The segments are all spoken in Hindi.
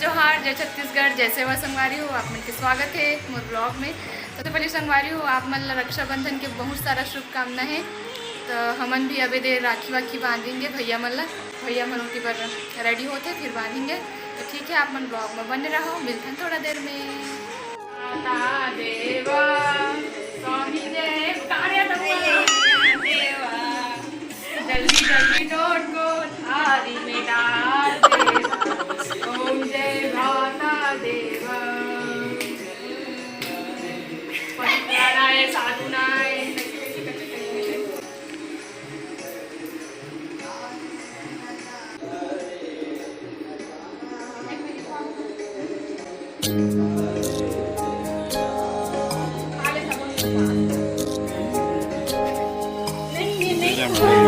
जोहार, जय छत्तीसगढ़, जय सेवा संगवारी हो। आप मन के स्वागत है मोर ब्लॉग में। सबसे पहले संगवारी हो आप मन रक्षाबंधन के बहुत सारा शुभकामना है। तो हमन भी अभी देर राखी वाखी बांधेंगे भैया मन उनकी पर रेडी होते फिर बांधेंगे। तो ठीक है, आप मन ब्लॉग में बने रहो, मिलते हैं थोड़ा देर में। देवा स्वामी देव जल्दी जल्दी नोट को थारी में डाल दे। ओम जय माता देवा पवित्राय साधुनाय। No.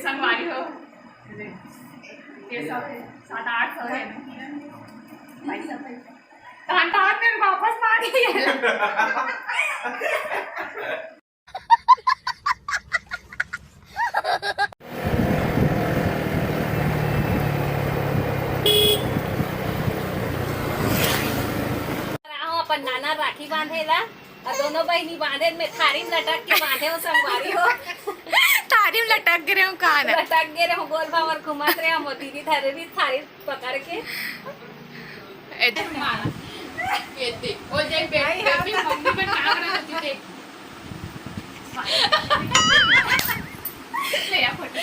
संगवारी हो ये सब 700-800 है पैसा में वापस मांगी अपन नाना राखी बांधेला और दोनों बहनी बांधे में थारी लटक के बांधे हो संगवारी हो। थारी में लटक गए हो कहाँ लटक गए हो गोल भावर घुमत रहे हम दीदी थारी पकड़ के ये देख ओ देख बेबी मम्मी पे टांग रही थी देख ले आ फोटो।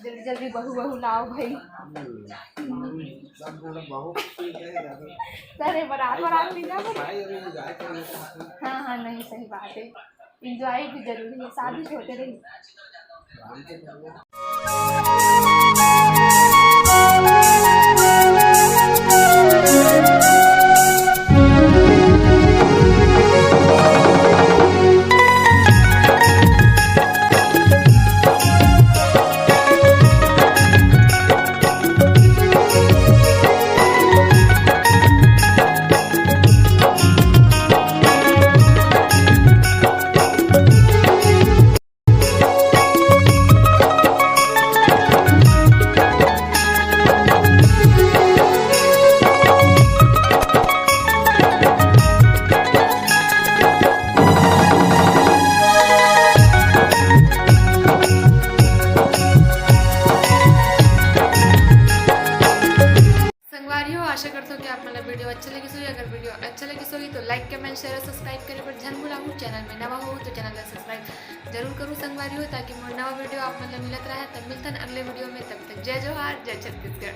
जल्दी जल्दी बहू लाओ भाई। अरे बारात नहीं ना। हाँ नहीं सही बात है, इंजॉय भी जरूरी है, शादी होते रही। आशा करते हो कि आप मतलब वीडियो अच्छा लगी सो। अगर वीडियो अच्छा लगी सोगी तो लाइक कमेंट शेयर सब्सक्राइब करे पर जन भूलाऊँ। चैनल में नवा हो तो चैनल को सब्सक्राइब जरूर करूँ संगवारी हो, ताकि मोर नवा वीडियो आप मतलब मिलत रहे। तब मिलते हैं अगले वीडियो में, तब तक जय जोहार, जय छत्तीसगढ़।